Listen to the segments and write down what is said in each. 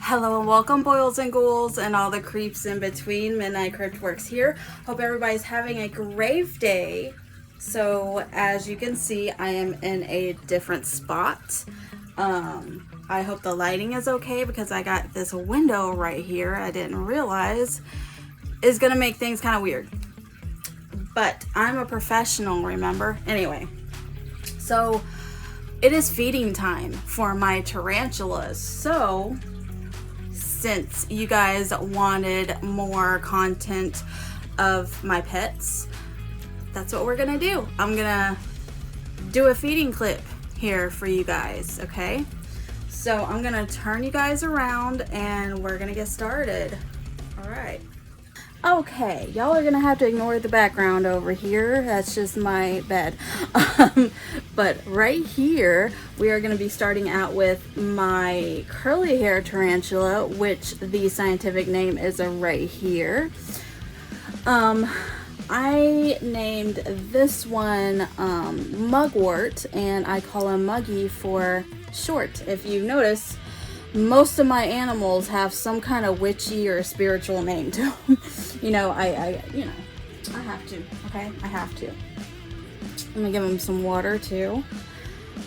Hello and welcome, boils and ghouls and all the creeps in between. midnightcryptworx here. Hope everybody's having a great day. So as you can see, I am in a different spot. I hope the lighting is okay because I got this window right here I didn't realize is gonna make things kind of weird. But I'm a professional, remember? Anyway, so it is feeding time for my tarantulas. So since you guys wanted more content of my pets, that's what we're gonna do. I'm gonna do a feeding clip here for you guys, okay? So I'm gonna turn you guys around and we're gonna get started. All right. Okay, y'all are gonna have to ignore the background over here. That's just my bed. But right here, we are gonna be starting out with my curly hair tarantula, which the scientific name is right here. I named this one Mugwort, and I him Muggy for short. If you notice, most of my animals have some kind of witchy or spiritual name to them. You know, I have to, okay? I have to. I'm gonna give him some water too.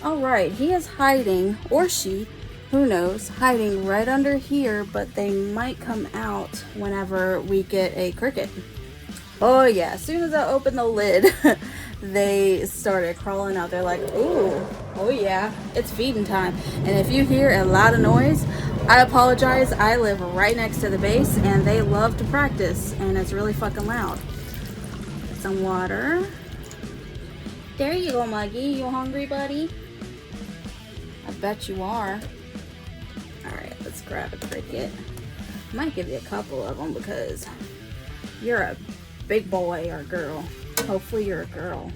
All right, he is hiding, or she, who knows, hiding right under here, but they might come out whenever we get a cricket. Oh yeah, as soon as I opened the lid, they started crawling out. They're like, ooh, oh yeah, it's feeding time. And if you hear a lot of noise, I apologize. I live right next to the base and they love to practice and it's really fucking loud. Some water. There you go, Muggy. You hungry, buddy? I bet you are. All right, let's grab a cricket. I might give you a couple of them because you're a big boy or girl. Hopefully you're a girl.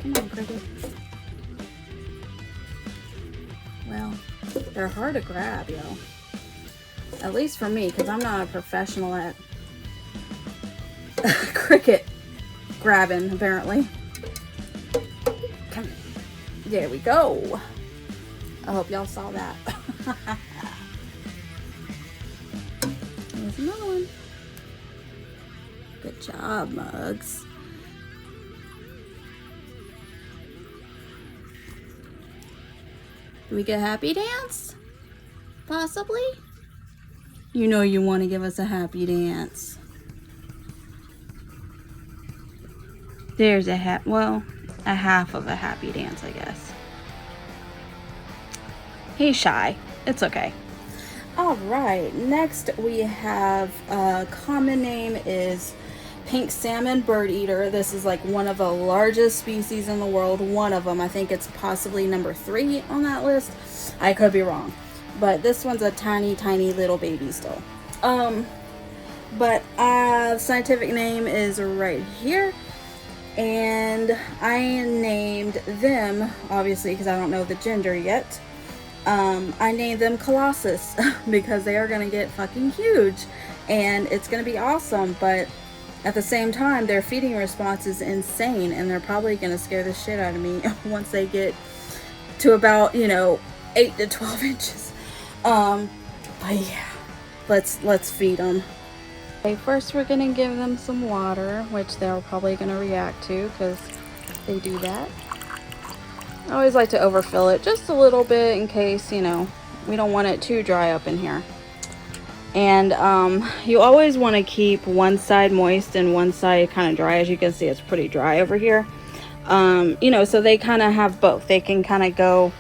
Come on, cricket. Well, they're hard to grab, yo. At least for me, because I'm not a professional at cricket grabbing, apparently. Come here. There we go. I hope y'all saw that. There's another one. Good job, Mugs. Do we get a happy dance? Possibly? You know you want to give us a happy dance. There's a half of a happy dance, I guess. He's shy. It's okay. All right, next we have common name is pink salmon bird eater. This is like one of the largest species in the world. One of them. I think it's possibly number 3 on that list. I could be wrong, but this one's a tiny little baby still. But scientific name is right here, and I named them, obviously because I don't know the gender yet, I named them Colossus because they are going to get fucking huge and it's going to be awesome, but at the same time their feeding response is insane and they're probably going to scare the shit out of me once they get to about, 8 to 12 inches. But yeah, let's feed them. Okay, first we're going to give them some water, which they're probably going to react to because they do that. I always like to overfill it just a little bit in case, we don't want it too dry up in here. And you always want to keep one side moist and one side kind of dry. As you can see, it's pretty dry over here. So they kind of have both. They can kind of go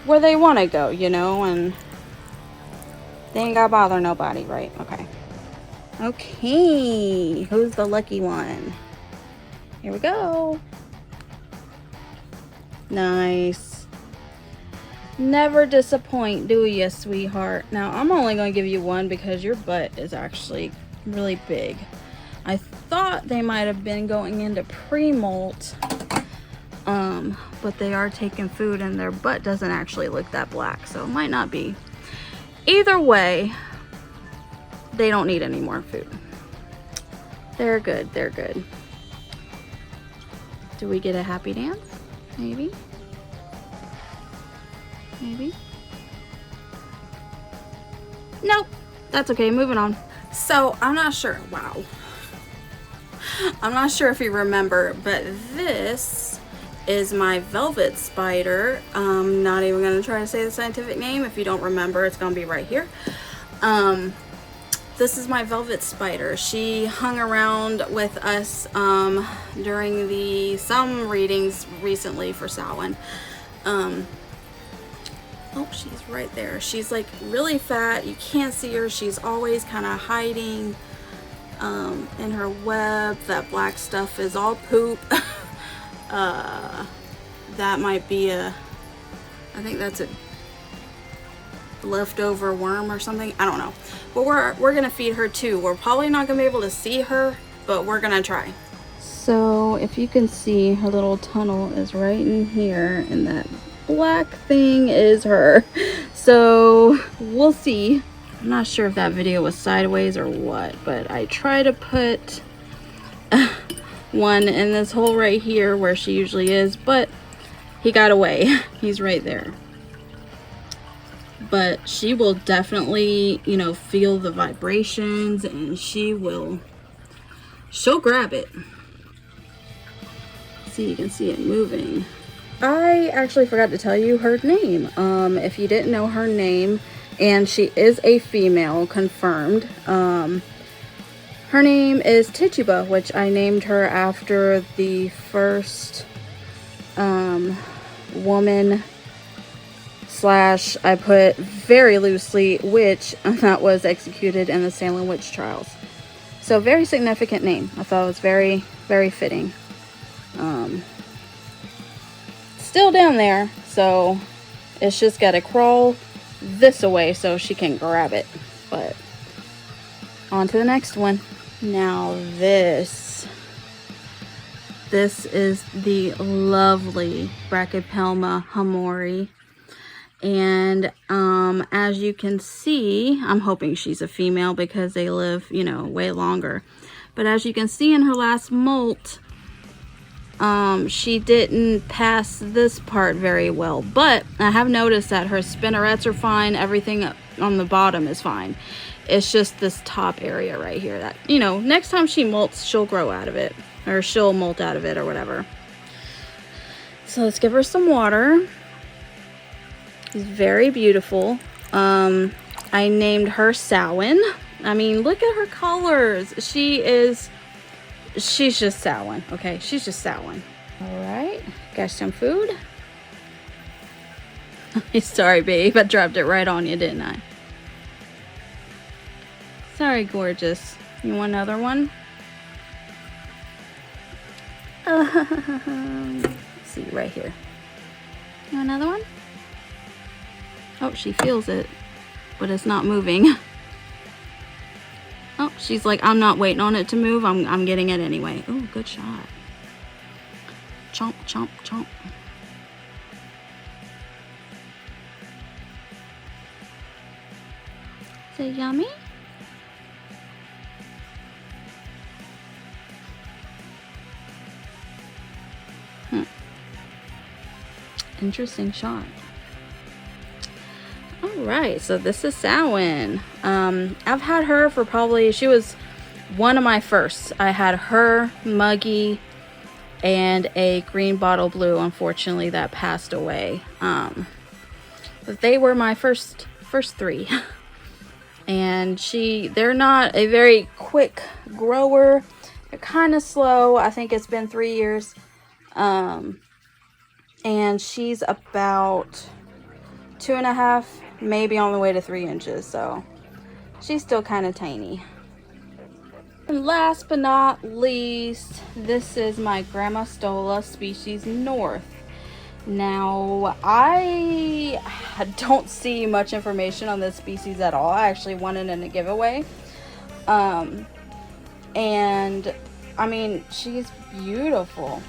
where they want to go, and they ain't gotta bother nobody, right? Okay, who's the lucky one? Here we go. Nice. Never disappoint, do you, sweetheart? Now, I'm only going to give you one because your butt is actually really big. I thought they might have been going into pre-molt, but they are taking food and their butt doesn't actually look that black, so it might not be. Either way, they don't need any more food. They're good, they're good. Do we get a happy dance? Maybe? Maybe? Nope. That's okay, moving on. So, I'm not sure. Wow. I'm not sure if you remember, but this is my velvet spider. Not even going to try to say the scientific name. If you don't remember, it's going to be right here. This is my velvet spider. She hung around with us during some readings recently for Samhain. Oh, she's right there. She's like really fat. You can't see her. She's always kind of hiding in her web. That black stuff is all poop. That might be I think that's a leftover worm or something. I don't know. But we're gonna feed her too. We're probably not gonna be able to see her, but we're gonna try. So if you can see, her little tunnel is right in here, and that black thing is her. So we'll see. I'm not sure if that video was sideways or what, but I try to put one in this hole right here where she usually is, but he got away. He's right there. But she will definitely, you know, feel the vibrations, and she'll grab it. See, you can see it moving. I actually forgot to tell you her name. If you didn't know her name, and she is a female, confirmed. Her name is Tituba, which I named her after the first woman / I put very loosely witch that was executed in the Salem witch trials. So very significant name. I thought it was very, very fitting. Still down there, so it's just got to crawl this away so she can grab it. But on to the next one. Now this is the lovely Brachypelma hamori. And as you can see, I'm hoping she's a female because they live, you know, way longer. But as you can see in her last molt, she didn't pass this part very well. But I have noticed that her spinnerets are fine. Everything on the bottom is fine. It's just this top area right here that, you know, next time she molts, she'll grow out of it. Or she'll molt out of it or whatever. So let's give her some water. She's very beautiful. I named her Samhain. I mean, look at her colors. She's just Samhain. Okay, she's just Samhain. All right, got some food. Sorry, babe. I dropped it right on you, didn't I? Sorry, gorgeous. You want another one? Let's see, right here. You want another one? Oh, she feels it, but it's not moving. Oh, she's like, I'm not waiting on it to move. I'm getting it anyway. Oh, good shot. Chomp, chomp, chomp. Is it yummy? Interesting shot. Alright, so this is Samhain. I've had her for probably, she was one of my firsts. I had her, Muggy, and a green bottle blue. Unfortunately, that passed away. But they were my first three. And they're not a very quick grower. They're kind of slow. I think it's been 3 years. And she's about 2.5, maybe on the way to 3 inches. So she's still kind of tiny. And last but not least, this is my Grammostola species North. Now, I don't see much information on this species at all. I actually won it in a giveaway. And I mean, she's beautiful.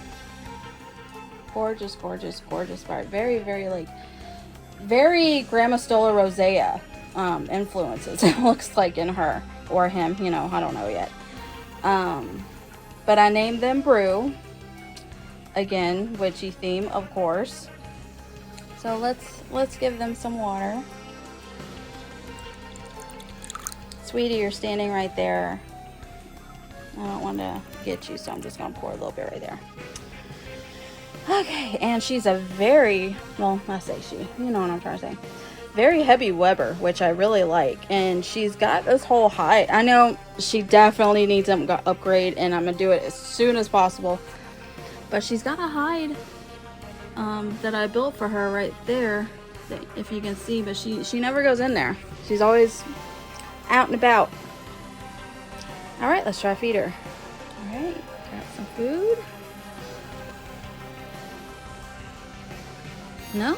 Gorgeous, gorgeous, gorgeous part. Very, very, like, very Grammostola rosea influences, it looks like, in her. Or him, you know, I don't know yet. But I named them Brew. Again, witchy theme, of course. So let's give them some water. Sweetie, you're standing right there. I don't want to get you, so I'm just going to pour a little bit right there. Okay, and she's a very, well, I say she, you know what I'm trying to say. Very heavy Weber, which I really like. And she's got this whole hide. I know she definitely needs an upgrade, and I'm going to do it as soon as possible. But she's got a hide that I built for her right there, if you can see. But she never goes in there. She's always out and about. All right, let's try to feed her. All right, got some food. No?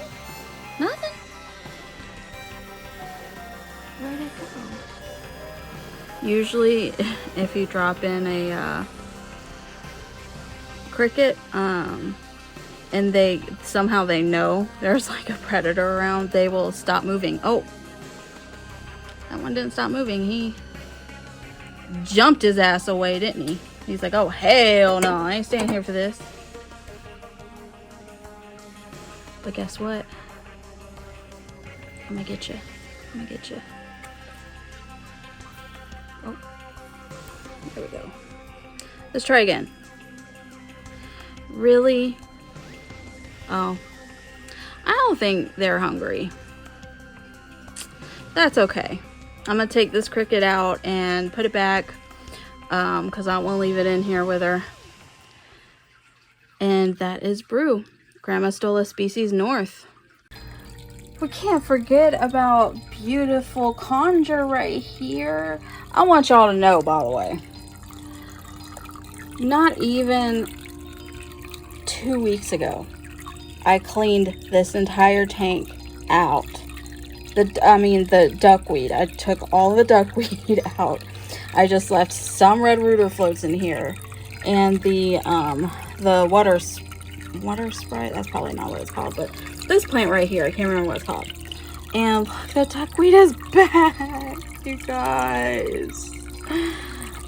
Nothing? Where'd it go? Usually, if you drop in a cricket, and they somehow they know there's like a predator around, they will stop moving. Oh, that one didn't stop moving. He jumped his ass away, didn't he? He's like, oh hell no, I ain't staying here for this. But guess what? I'm gonna get you. I'm gonna get you. Oh, there we go. Let's try again. Really? Oh, I don't think they're hungry. That's okay. I'm gonna take this cricket out and put it back because I don't want to leave it in here with her. And that is Brew, Grammostola species north. We can't forget about beautiful Conjure right here. I want y'all to know, by the way, not even 2 weeks ago, I cleaned this entire tank out. The duckweed. I took all the duckweed out. I just left some red rooter floats in here, and the water sprite. That's probably not what it's called, but this plant right here, I can't remember what it's called. And look, the duckweed is back, you guys.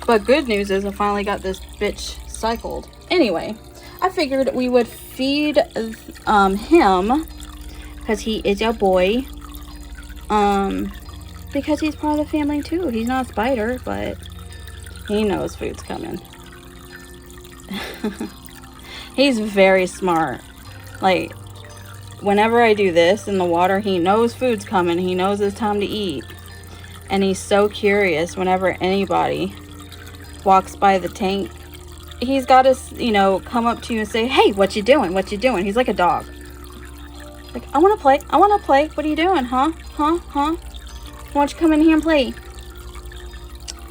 But good news is I finally got this bitch cycled. Anyway, I figured we would feed him because he is your boy. Because he's part of the family too. He's not a spider, but he knows food's coming. He's very smart. Like, whenever I do this in the water, he knows food's coming. He knows it's time to eat. And he's so curious whenever anybody walks by the tank. He's got to, you know, come up to you and say, hey, what you doing? What you doing? He's like a dog. Like, I want to play. I want to play. What are you doing? Huh? Huh? Huh? Why don't you come in here and play?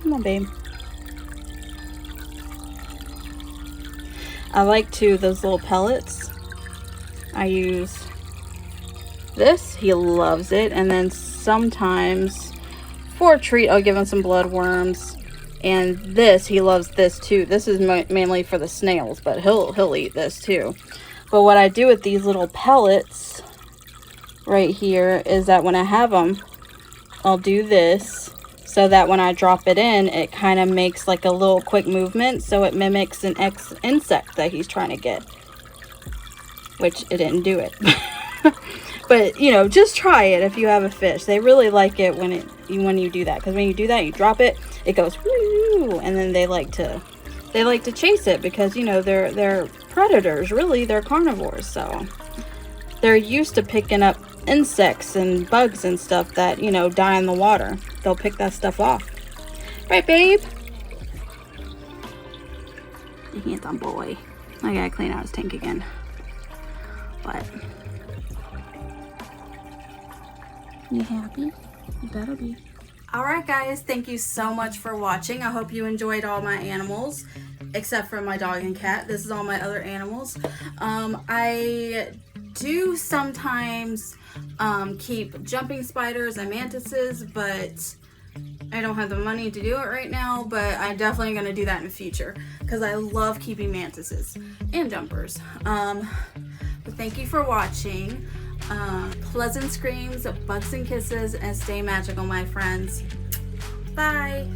Come on, babe. I like those little pellets. I use this. He loves it. And then sometimes for a treat, I'll give him some bloodworms. And this, he loves this too. This is mainly for the snails, but he'll eat this too. But what I do with these little pellets right here is that when I have them, I'll do this so that when I drop it in, it kind of makes like a little quick movement, so it mimics an insect that he's trying to get, which it didn't do it. But you know, just try it if you have a fish. They really like it when you do that, because when you do that, you drop it, it goes woo, and then they like to chase it, because you know they're predators. Really, they're carnivores, so they're used to picking up insects and bugs and stuff that, you know, die in the water. They'll pick that stuff off. Right, babe? The handsome boy. I gotta clean out his tank again. But you happy? You better be. Alright guys, thank you so much for watching. I hope you enjoyed all my animals, except for my dog and cat. This is all my other animals. I do sometimes keep jumping spiders and mantises, but I don't have the money to do it right now. But I'm definitely going to do that in the future, because I love keeping mantises and jumpers. But thank you for watching. Pleasant screams, bugs and kisses, and stay magical, my friends. Bye.